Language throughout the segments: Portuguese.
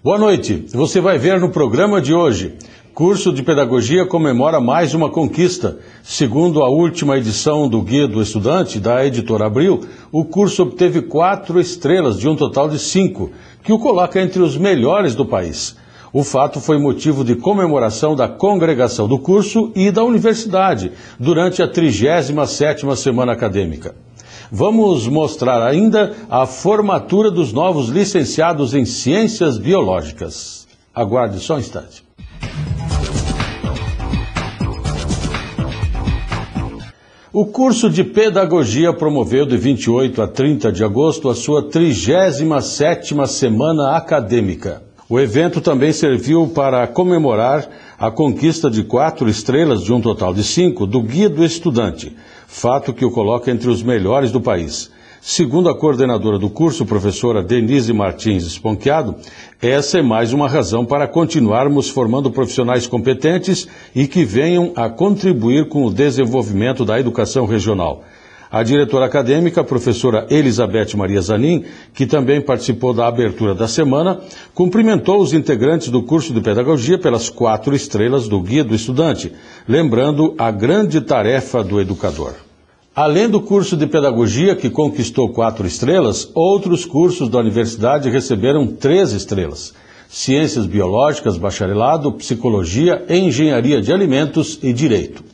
Boa noite. Você vai ver no programa de hoje. Curso de Pedagogia comemora mais uma conquista. Segundo a última edição do Guia do Estudante, da Editora Abril, o curso obteve 4 estrelas de um total de 5, que o coloca entre os melhores do país. O fato foi motivo de comemoração da congregação do curso e da universidade, durante a 37ª Semana Acadêmica. Vamos mostrar ainda a formatura dos novos licenciados em Ciências Biológicas. Aguarde só um instante. O curso de Pedagogia promoveu de 28 a 30 de agosto a sua 37ª Semana Acadêmica. O evento também serviu para comemorar a conquista de 4 estrelas de um total de 5 do Guia do Estudante, fato que o coloca entre os melhores do país. Segundo a coordenadora do curso, professora Denise Martins Esponquiado, essa é mais uma razão para continuarmos formando profissionais competentes e que venham a contribuir com o desenvolvimento da educação regional. A diretora acadêmica, a professora Elizabeth Maria Zanin, que também participou da abertura da semana, cumprimentou os integrantes do curso de Pedagogia pelas 4 estrelas do Guia do Estudante, lembrando a grande tarefa do educador. Além do curso de Pedagogia, que conquistou 4 estrelas, outros cursos da universidade receberam 3 estrelas. Ciências Biológicas, Bacharelado, Psicologia, Engenharia de Alimentos e Direito.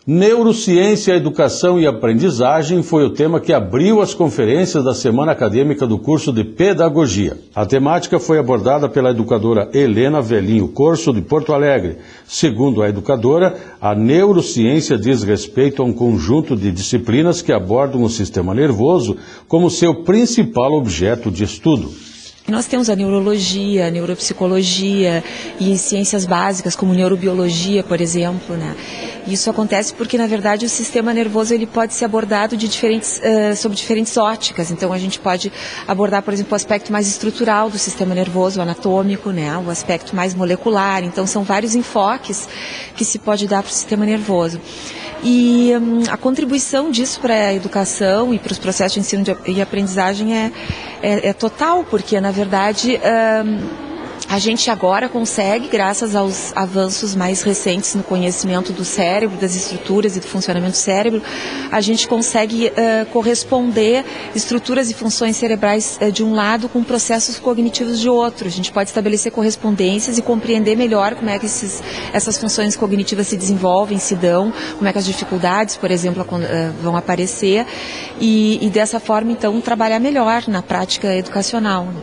Neurociência, Educação e Aprendizagem foi o tema que abriu as conferências da Semana Acadêmica do curso de Pedagogia. A temática foi abordada pela educadora Helena Velinho Corso, de Porto Alegre. Segundo a educadora, a neurociência diz respeito a um conjunto de disciplinas que abordam o sistema nervoso como seu principal objeto de estudo. Nós temos a neurologia, a neuropsicologia e ciências básicas como neurobiologia, por exemplo, né? Isso acontece porque, na verdade, o sistema nervoso ele pode ser abordado de sob diferentes óticas. Então, a gente pode abordar, por exemplo, o aspecto mais estrutural do sistema nervoso, o anatômico, né? O aspecto mais molecular. Então, são vários enfoques que se pode dar para o sistema nervoso. E a contribuição disso para a educação e para os processos de ensino e aprendizagem é total, porque, na verdade, a gente agora consegue, graças aos avanços mais recentes no conhecimento do cérebro, das estruturas e do funcionamento do cérebro, a gente consegue corresponder estruturas e funções cerebrais de um lado com processos cognitivos de outro. A gente pode estabelecer correspondências e compreender melhor como é que essas funções cognitivas se desenvolvem, se dão, como é que as dificuldades, por exemplo, vão aparecer e dessa forma, então, trabalhar melhor na prática educacional, né?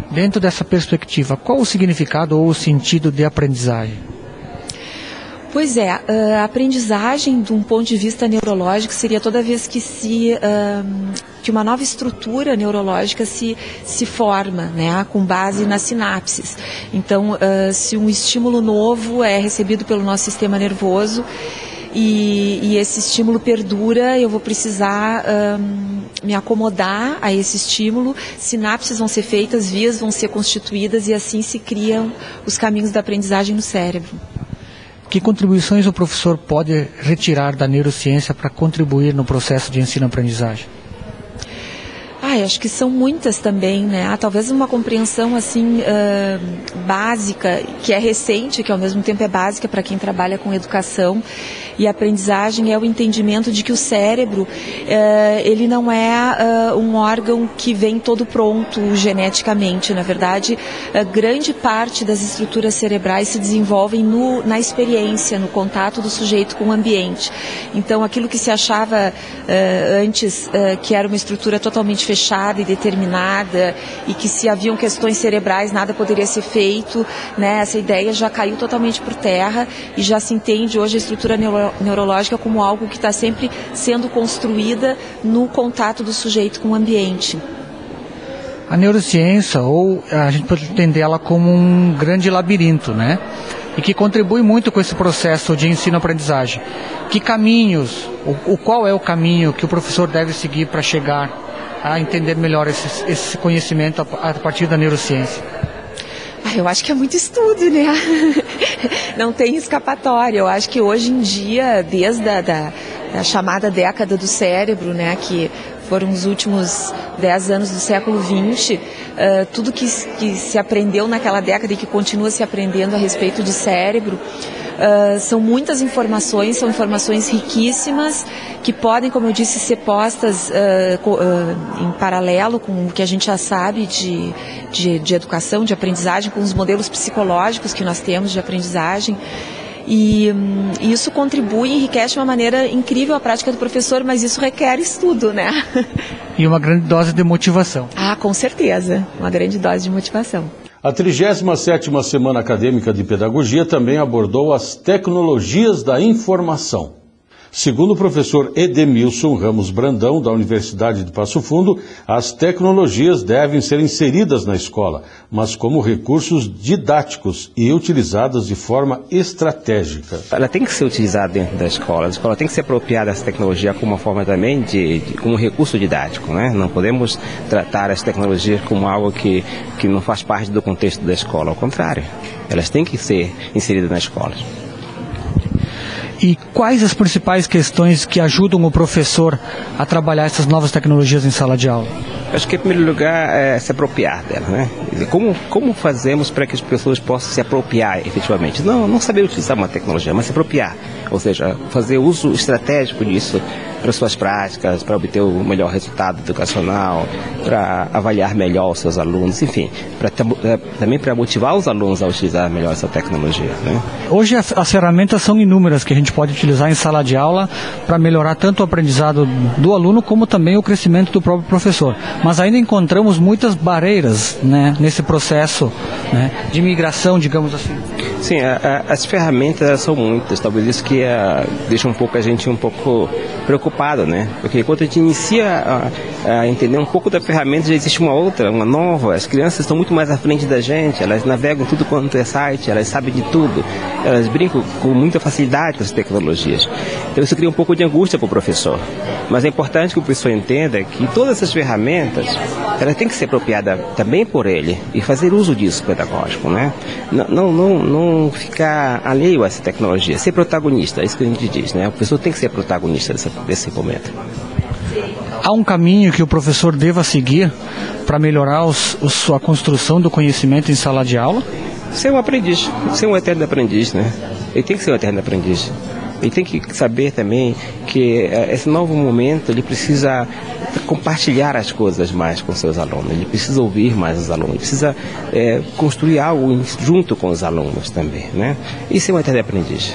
Dentro dessa perspectiva, qual o significado ou o sentido de aprendizagem? Pois é, a aprendizagem, de um ponto de vista neurológico, seria toda vez que que uma nova estrutura neurológica se forma, né, com base nas sinapses. Então, se um estímulo novo é recebido pelo nosso sistema nervoso, e esse estímulo perdura, eu vou precisar me acomodar a esse estímulo, sinapses vão ser feitas, vias vão ser constituídas e assim se criam os caminhos da aprendizagem no cérebro. Que contribuições o professor pode retirar da neurociência para contribuir no processo de ensino-aprendizagem? Acho que são muitas também, né? Talvez uma compreensão assim básica, que é recente, que ao mesmo tempo é básica para quem trabalha com educação e aprendizagem, é o entendimento de que o cérebro ele não é um órgão que vem todo pronto geneticamente. Na verdade, grande parte das estruturas cerebrais se desenvolvem na experiência, no contato do sujeito com o ambiente. Então, aquilo que se achava antes que era uma estrutura totalmente fechada e determinada e que se haviam questões cerebrais nada poderia ser feito, né? Essa ideia já caiu totalmente por terra e já se entende hoje a estrutura neurológica como algo que está sempre sendo construída no contato do sujeito com o ambiente. A neurociência, ou a gente pode entender ela como um grande labirinto, né? E que contribui muito com esse processo de ensino-aprendizagem. Que caminhos, qual é o caminho que o professor deve seguir para chegar a entender melhor esse conhecimento a partir da neurociência? Eu acho que é muito estudo, né? Não tem escapatória. Eu acho que hoje em dia, desde a chamada década do cérebro, né, que foram os últimos 10 anos do século XX, tudo que se aprendeu naquela década e que continua se aprendendo a respeito de cérebro, são muitas informações, são informações riquíssimas, que podem, como eu disse, ser postas em paralelo com o que a gente já sabe de educação, de aprendizagem, com os modelos psicológicos que nós temos de aprendizagem. E isso contribui e enriquece de uma maneira incrível a prática do professor, mas isso requer estudo, né? E uma grande dose de motivação. Ah, com certeza, uma grande dose de motivação. A 37ª Semana Acadêmica de Pedagogia também abordou as tecnologias da informação. Segundo o professor Edemilson Ramos Brandão, da Universidade de Passo Fundo, as tecnologias devem ser inseridas na escola, mas como recursos didáticos e utilizadas de forma estratégica. Ela tem que ser utilizada dentro da escola. A escola tem que se apropriar dessa tecnologia como uma forma também como um recurso didático, né? Não podemos tratar as tecnologias como algo que não faz parte do contexto da escola. Ao contrário, elas têm que ser inseridas na escola. E quais as principais questões que ajudam o professor a trabalhar essas novas tecnologias em sala de aula? Acho que, em primeiro lugar, é se apropriar dela, né? Como fazemos para que as pessoas possam se apropriar efetivamente? Não saber utilizar uma tecnologia, mas se apropriar. Ou seja, fazer uso estratégico disso para suas práticas, para obter o melhor resultado educacional, para avaliar melhor os seus alunos, enfim, também para motivar os alunos a utilizar melhor essa tecnologia, né? Hoje as ferramentas são inúmeras que a gente pode utilizar em sala de aula para melhorar tanto o aprendizado do aluno como também o crescimento do próprio professor. Mas ainda encontramos muitas barreiras, né, nesse processo, né, de migração, digamos assim. Sim, as ferramentas são muitas, talvez isso que deixa a gente um pouco preocupado, né? Porque quando a gente inicia a entender um pouco da ferramenta, já existe uma nova. As crianças estão muito mais à frente da gente, elas navegam tudo quanto é site, elas sabem de tudo, elas brincam com muita facilidade com as tecnologias. Então isso cria um pouco de angústia para o professor. Mas é importante que o professor entenda que todas essas ferramentas, elas têm que ser apropriadas também por ele e fazer uso disso pedagógico, né? Não ficar alheio a essa tecnologia, ser protagonista, é isso que a gente diz, né? O professor tem que ser protagonista desse momento. Há um caminho que o professor deva seguir para melhorar a construção do conhecimento em sala de aula? Ser um aprendiz, ser um eterno aprendiz, né? Ele tem que ser um eterno aprendiz. Ele tem que saber também que esse novo momento ele precisa compartilhar as coisas mais com seus alunos, ele precisa ouvir mais os alunos, ele precisa construir algo junto com os alunos também, né? E ser um eterno aprendiz.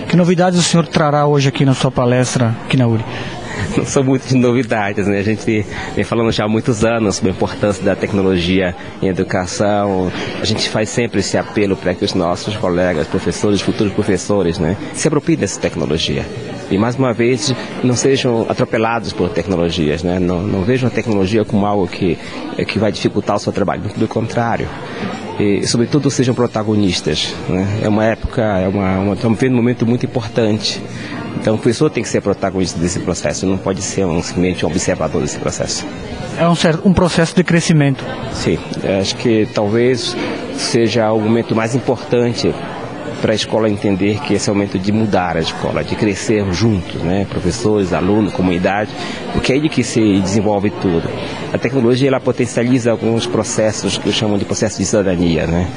Que novidades o senhor trará hoje aqui na sua palestra aqui na URI? Não são muitas novidades, né? A gente vem falando já há muitos anos sobre a importância da tecnologia em educação. A gente faz sempre esse apelo para que os nossos colegas, professores, futuros professores, né, se apropriem dessa tecnologia. E, mais uma vez, não sejam atropelados por tecnologias, né? Não vejam a tecnologia como algo que vai dificultar o seu trabalho, do contrário. E, sobretudo, sejam protagonistas, né? É uma época, estamos vivendo um momento muito importante. Então, o professor tem que ser protagonista desse processo, não pode ser simplesmente um observador desse processo. É um processo de crescimento. Sim, acho que talvez seja o momento mais importante para a escola entender que esse é o momento de mudar a escola, de crescer juntos, né? Professores, alunos, comunidade, porque é aí que se desenvolve tudo. A tecnologia ela potencializa alguns processos que eu chamo de processo de cidadania, né?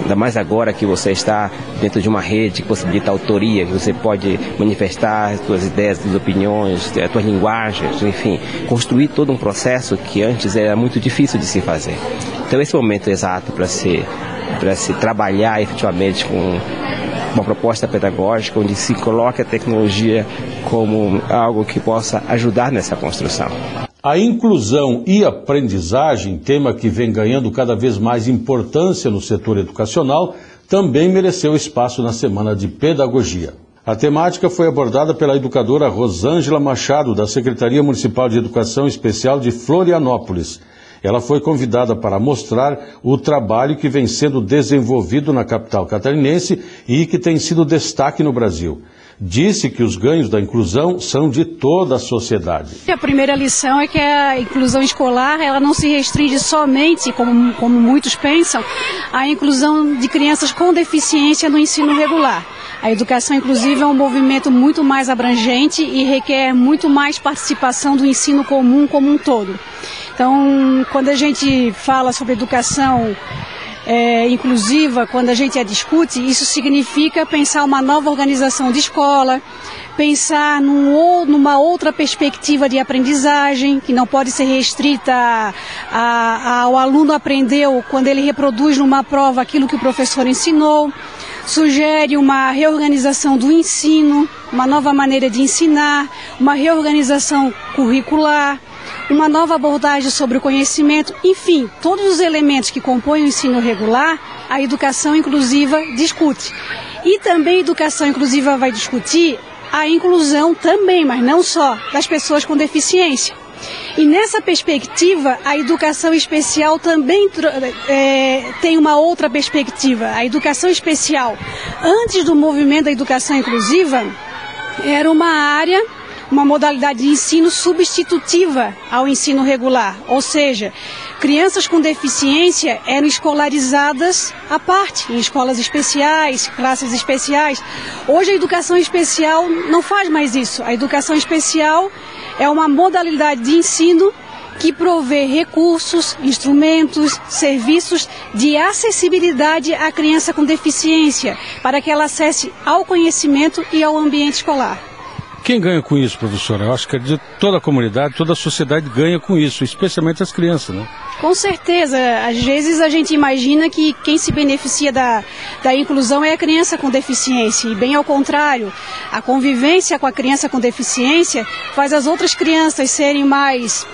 Ainda mais agora que você está dentro de uma rede que possibilita a autoria, que você pode manifestar as suas ideias, as suas opiniões, as suas linguagens, enfim, construir todo um processo que antes era muito difícil de se fazer. Então esse é o momento exato para se trabalhar efetivamente com uma proposta pedagógica onde se coloque a tecnologia como algo que possa ajudar nessa construção. A inclusão e aprendizagem, tema que vem ganhando cada vez mais importância no setor educacional, também mereceu espaço na Semana de Pedagogia. A temática foi abordada pela educadora Rosângela Machado, da Secretaria Municipal de Educação Especial de Florianópolis. Ela foi convidada para mostrar o trabalho que vem sendo desenvolvido na capital catarinense e que tem sido destaque no Brasil. disse que os ganhos da inclusão são de toda a sociedade. A primeira lição é que a inclusão escolar ela não se restringe somente, como muitos pensam, à inclusão de crianças com deficiência no ensino regular. A educação inclusiva é um movimento muito mais abrangente e requer muito mais participação do ensino comum como um todo. Então, quando a gente fala sobre educação inclusiva, quando a gente a discute, isso significa pensar uma nova organização de escola, pensar numa outra perspectiva de aprendizagem, que não pode ser restrita ao aluno aprendeu quando ele reproduz numa prova aquilo que o professor ensinou. Sugere uma reorganização do ensino, uma nova maneira de ensinar, uma reorganização curricular, uma nova abordagem sobre o conhecimento, enfim, todos os elementos que compõem o ensino regular, a educação inclusiva discute. E também a educação inclusiva vai discutir a inclusão também, mas não só, das pessoas com deficiência. E nessa perspectiva, a educação especial também tem uma outra perspectiva. A educação especial, antes do movimento da educação inclusiva, era uma modalidade de ensino substitutiva ao ensino regular. Ou seja, crianças com deficiência eram escolarizadas à parte, em escolas especiais, classes especiais. Hoje a educação especial não faz mais isso. A educação especial é uma modalidade de ensino que provê recursos, instrumentos, serviços de acessibilidade à criança com deficiência, para que ela acesse ao conhecimento e ao ambiente escolar. Quem ganha com isso, professora? Eu acho que toda a comunidade, toda a sociedade ganha com isso, especialmente as crianças, né? Com certeza. Às vezes a gente imagina que quem se beneficia da inclusão é a criança com deficiência. E bem ao contrário, a convivência com a criança com deficiência faz as outras crianças serem mais...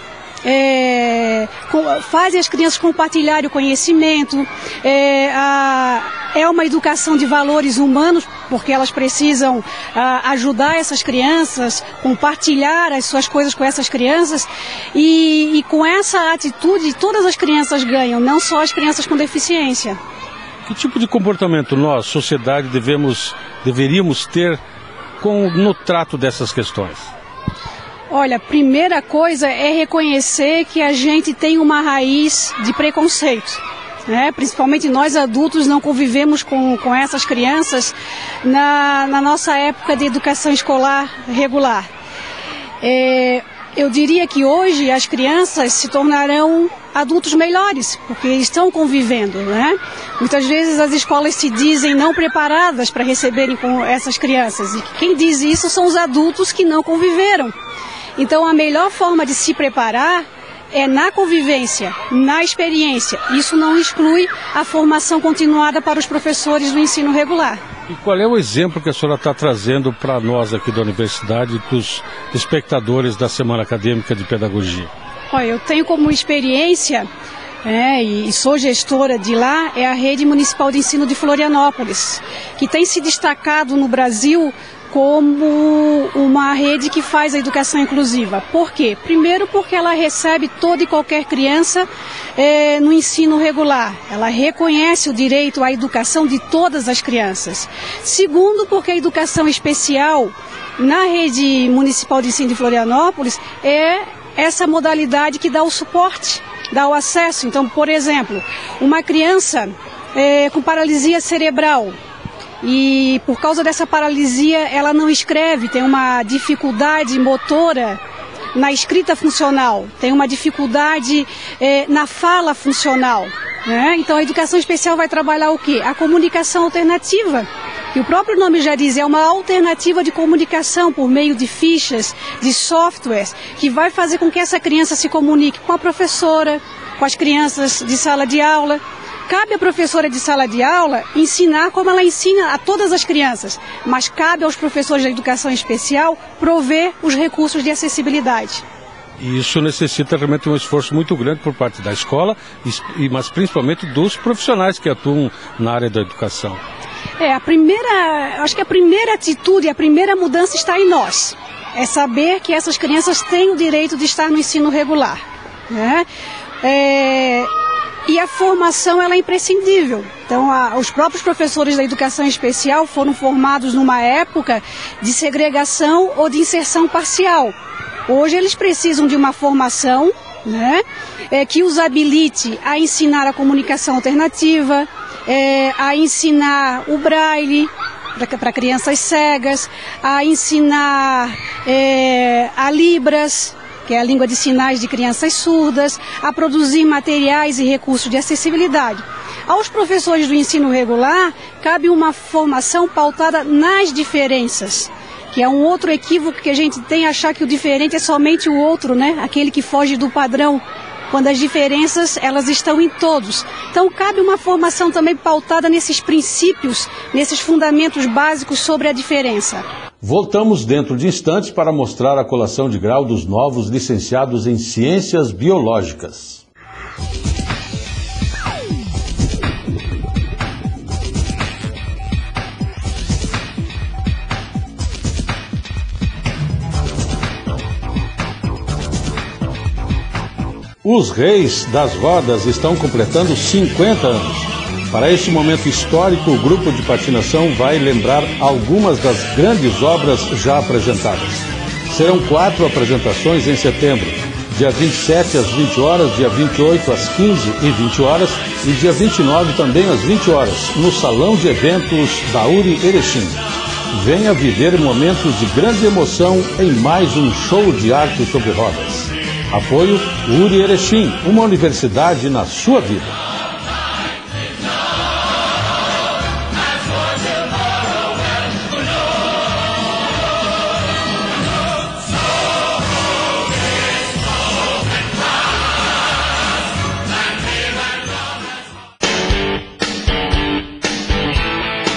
fazem as crianças compartilharem o conhecimento, é uma educação de valores humanos, porque elas precisam ajudar essas crianças, compartilhar as suas coisas com essas crianças, e com essa atitude todas as crianças ganham, não só as crianças com deficiência. Que tipo de comportamento nós, sociedade, deveríamos ter no trato dessas questões? Olha, a primeira coisa é reconhecer que a gente tem uma raiz de preconceito, né? Principalmente nós adultos não convivemos com essas crianças na nossa época de educação escolar regular. Eu diria que hoje as crianças se tornarão adultos melhores, porque estão convivendo, né? Muitas vezes as escolas se dizem não preparadas para receberem com essas crianças, e quem diz isso são os adultos que não conviveram. Então a melhor forma de se preparar é na convivência, na experiência. Isso não exclui a formação continuada para os professores do ensino regular. E qual é o exemplo que a senhora está trazendo para nós aqui da universidade, para os espectadores da Semana Acadêmica de Pedagogia? Olha, eu tenho como experiência, e sou gestora de lá, é a Rede Municipal de Ensino de Florianópolis, que tem se destacado no Brasil como uma rede que faz a educação inclusiva. Por quê? Primeiro porque ela recebe toda e qualquer criança no ensino regular. Ela reconhece o direito à educação de todas as crianças. Segundo, porque a educação especial na Rede Municipal de Ensino de Florianópolis é essa modalidade que dá o suporte, dá o acesso. Então, por exemplo, uma criança com paralisia cerebral, e por causa dessa paralisia ela não escreve, tem uma dificuldade motora na escrita funcional, tem uma dificuldade na fala funcional, né? Então a educação especial vai trabalhar o quê? A comunicação alternativa, que o próprio nome já diz, é uma alternativa de comunicação por meio de fichas, de softwares, que vai fazer com que essa criança se comunique com a professora, com as crianças de sala de aula. Cabe à professora de sala de aula ensinar como ela ensina a todas as crianças, mas cabe aos professores da educação especial prover os recursos de acessibilidade. E isso necessita realmente um esforço muito grande por parte da escola, mas principalmente dos profissionais que atuam na área da educação. Acho que a primeira atitude, a primeira mudança está em nós. É saber que essas crianças têm o direito de estar no ensino regular, né? E a formação ela é imprescindível. Então, os próprios professores da educação especial foram formados numa época de segregação ou de inserção parcial. Hoje eles precisam de uma formação, né, que os habilite a ensinar a comunicação alternativa, a ensinar o braille para crianças cegas, a ensinar a Libras, que é a língua de sinais de crianças surdas, a produzir materiais e recursos de acessibilidade. Aos professores do ensino regular, cabe uma formação pautada nas diferenças, que é um outro equívoco que a gente tem, achar que o diferente é somente o outro, né? Aquele que foge do padrão, quando as diferenças elas estão em todos. Então cabe uma formação também pautada nesses princípios, nesses fundamentos básicos sobre a diferença. Voltamos dentro de instantes para mostrar a colação de grau dos novos licenciados em Ciências Biológicas. Os Reis das Rodas estão completando 50 anos. Para este momento histórico, o grupo de patinação vai lembrar algumas das grandes obras já apresentadas. Serão 4 apresentações em setembro, dia 27 às 20 horas, dia 28 às 15 e 20 horas e dia 29 também às 20 horas, no Salão de Eventos da URI Erechim. Venha viver momentos de grande emoção em mais um show de arte sobre rodas. Apoio URI Erechim, uma universidade na sua vida.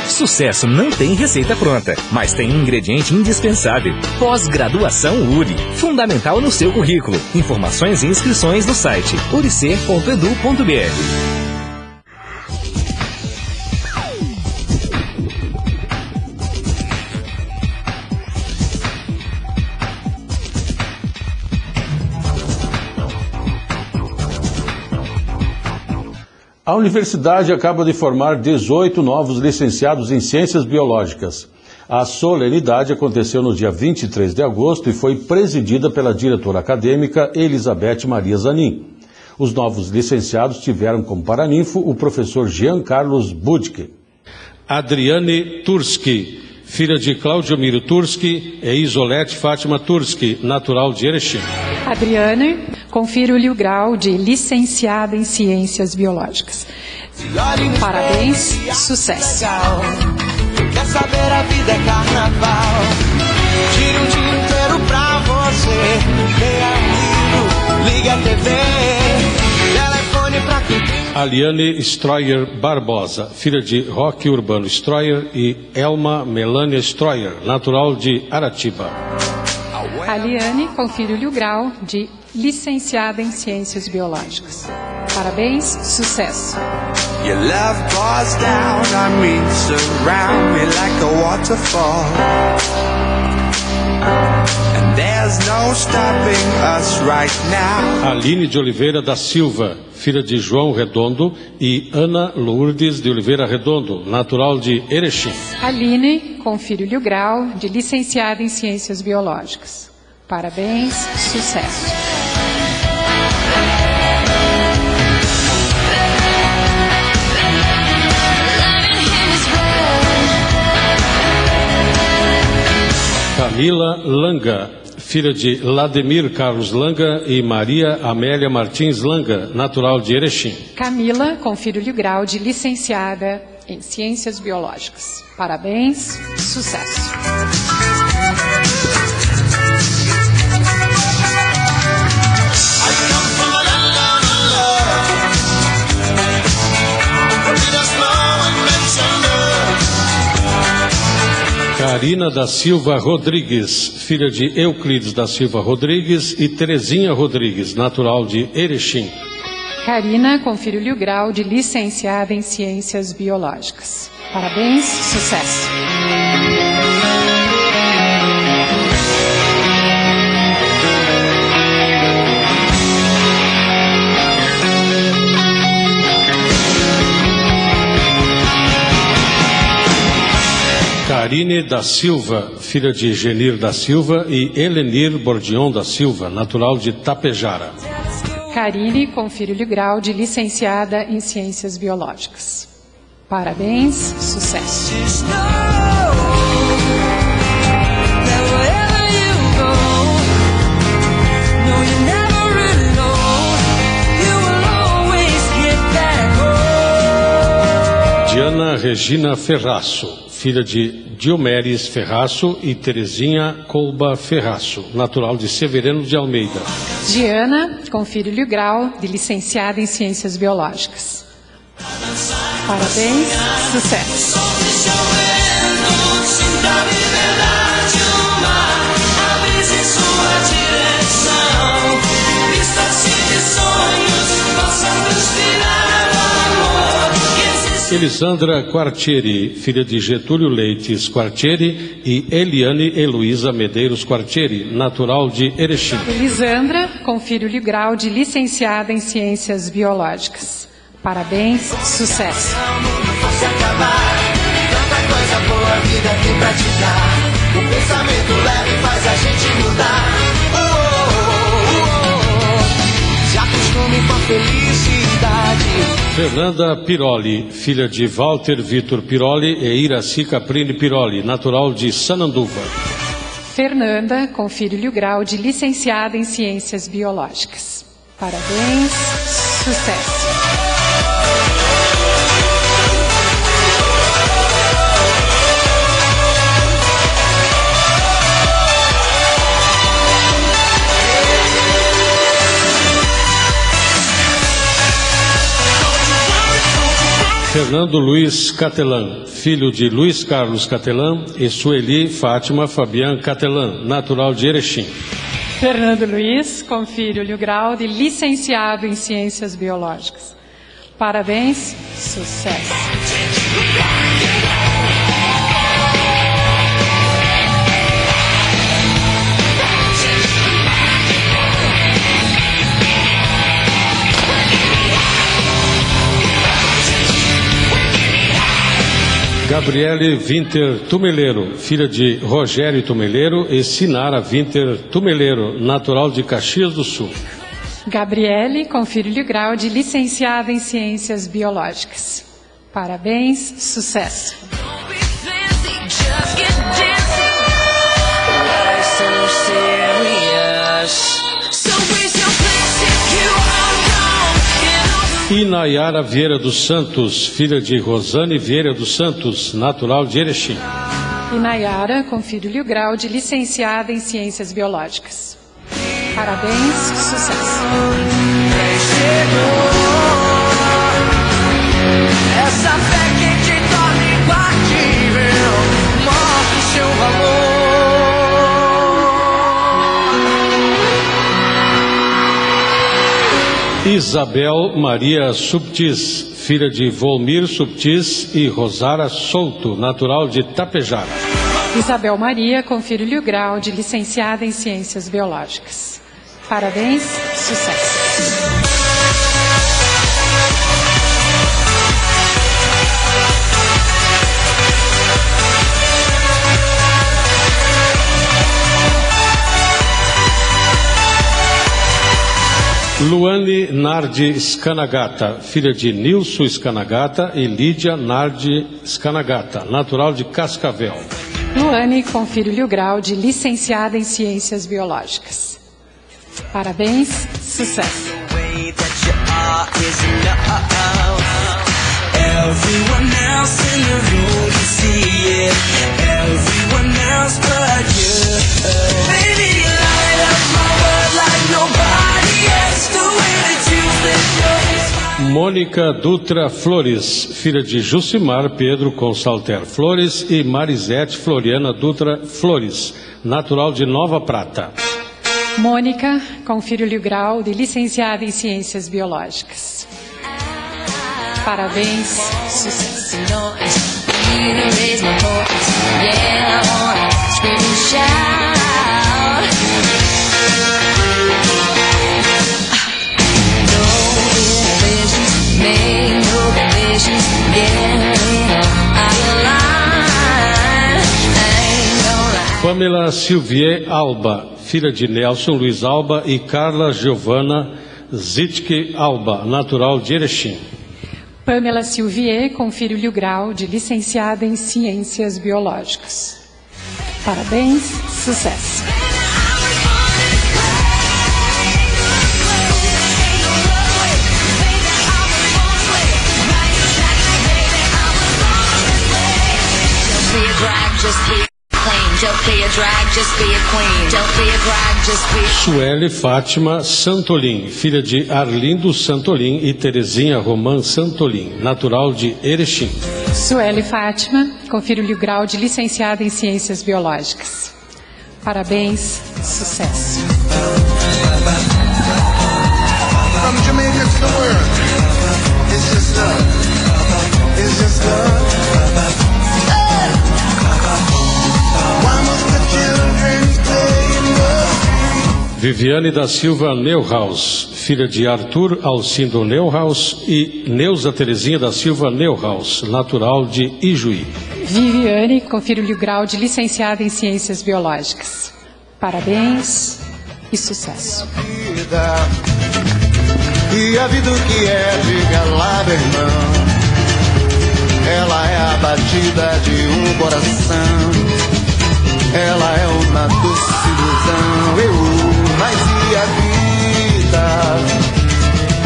Sucesso não tem receita pronta, mas tem um ingrediente indispensável. Pós-graduação URI. Fundamental no seu currículo. Informações e inscrições no site uricer.edu.br. A universidade acaba de formar 18 novos licenciados em Ciências Biológicas. A solenidade aconteceu no dia 23 de agosto e foi presidida pela diretora acadêmica Elizabeth Maria Zanin. Os novos licenciados tiveram como paraninfo o professor Jean Carlos Budke. Adriane Turski, filha de Cláudio Miro Turski e Isolete Fátima Turski, natural de Erechim. Adriane, confiro-lhe o grau de licenciada em Ciências Biológicas. Parabéns, sucesso. Quer saber, a vida é carnaval. Tire um dia inteiro pra você. Leia um livro, liga a TV. Telefone pra quem tem. Aliane Stroyer Barbosa, filha de Roque Urbano Stroyer e Elma Melania Stroyer, natural de Aratiba. Aliane, confiro-lhe o grau de licenciada em Ciências Biológicas. Parabéns, sucesso. Your love pours down on me, surround me like a waterfall. And there's no stopping us right now. Aline de Oliveira da Silva, filha de João Redondo e Ana Lourdes de Oliveira Redondo, natural de Erechim. Aline, confiro-lhe o grau de licenciada em Ciências Biológicas. Parabéns, sucesso. Camila Langa, filha de Lademir Carlos Langa e Maria Amélia Martins Langa, natural de Erechim. Camila, confiro-lhe o grau de licenciada em Ciências Biológicas. Parabéns, sucesso. Karina da Silva Rodrigues, filha de Euclides da Silva Rodrigues e Terezinha Rodrigues, natural de Erechim. Karina, confiro-lhe o grau de licenciada em Ciências Biológicas. Parabéns, sucesso. Karine da Silva, filha de Genir da Silva, e Helenir Bordion da Silva, natural de Tapejara. Karine, com filho de grau de licenciada em Ciências Biológicas. Parabéns, sucesso. Diana Regina Ferraço, filha de Diomedes Ferraço e Terezinha Colba Ferraço, natural de Severino de Almeida. Diana, com filho de grau de licenciada em Ciências Biológicas. Parabéns, sucesso. Elisandra Quartieri, filha de Getúlio Leites Quartieri e Eliane Heloísa Medeiros Quartieri, natural de Erechim. Elisandra, com filho de grau de licenciada em Ciências Biológicas. Parabéns, sucesso. Tanta coisa boa a vida tem pra te dar. O pensamento leve faz a gente mudar. Se acostume com a felicidade. Fernanda Piroli, filha de Walter Vitor Piroli e Iraci Caprini Piroli, natural de Sananduva. Fernanda, com filho de grau de licenciada em Ciências Biológicas. Parabéns, sucesso. Fernando Luiz Catelan, filho de Luiz Carlos Catelan e Sueli Fátima Fabian Catelan, natural de Erechim. Fernando Luiz, com filho de grau de licenciado em Ciências Biológicas. Parabéns, sucesso. Gabriele Winter Tumeleiro, filha de Rogério Tumeleiro e Sinara Winter Tumeleiro, natural de Caxias do Sul. Gabriele, com filho de grau de licenciada em Ciências Biológicas. Parabéns, sucesso. E Nayara Vieira dos Santos, filha de Rosane Vieira dos Santos, natural de Erechim. E Nayara, com filho de grau de licenciada em Ciências Biológicas. Parabéns, sucesso. Essa fé que te torna imbatível, mostra o seu valor. Isabel Maria Subtis, filha de Volmir Subtis e Rosara Souto, natural de Tapejara. Isabel Maria, com filho de grau de licenciada em Ciências Biológicas. Parabéns, sucesso. Luane Nardi Scanagata, filha de Nilson Scanagata e Lídia Nardi Scanagata, natural de Cascavel. Luane, com filho de grau de licenciada em Ciências Biológicas. Parabéns, sucesso. Everyone else in the room can see it. Everyone else but you. Baby, you light up my world like nobody else. The way that you flip your Mônica Dutra Flores, filha de Jucimar Pedro Consalter Flores e Marisete Floriana Dutra Flores, natural de Nova Prata. Mônica, com filho de grau de licenciada em Ciências Biológicas. Parabéns, sucesso. Pamela Silvier Alba, filha de Nelson Luiz Alba e Carla Giovana Zitke Alba, natural de Erechim. Pamela Silvier, confere-lhe o grau de licenciada em Ciências Biológicas. Parabéns, sucesso! Sueli Fátima Santolin, filha de Arlindo Santolin e Terezinha Romã Santolin, natural de Erechim. Sueli Fátima, confiro-lhe o grau de licenciada em Ciências Biológicas. Parabéns, sucesso. From Jamaica to the world, it's just love, it's just love. Why must the children play in the... Viviane da Silva Neuhaus, filha de Arthur Alcindo Neuhaus e Neuza Terezinha da Silva Neuhaus, natural de Ijuí. Viviane, confiro-lhe o grau de licenciada em Ciências Biológicas. Parabéns e sucesso. E a vida que é, diga lá, meu irmão, ela é a batida de um coração, ela é uma doce ilusão, mas e a vida,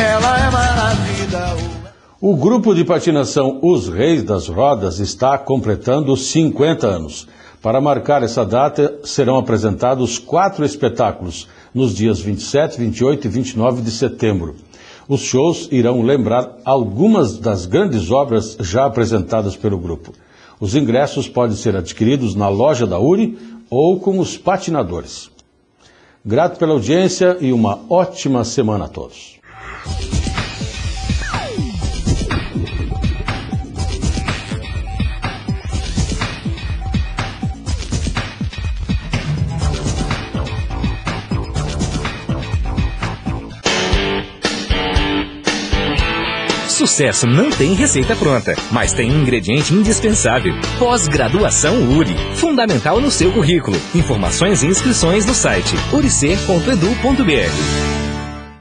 ela é maravilha. O grupo de patinação Os Reis das Rodas está completando 50 anos. Para marcar essa data, serão apresentados 4 espetáculos nos dias 27, 28 e 29 de setembro. Os shows irão lembrar algumas das grandes obras já apresentadas pelo grupo. Os ingressos podem ser adquiridos na loja da URI ou com os patinadores. Grato pela audiência e uma ótima semana a todos. Sucesso não tem receita pronta, mas tem um ingrediente indispensável. Pós-graduação URI. Fundamental no seu currículo. Informações e inscrições no site uricer.edu.br.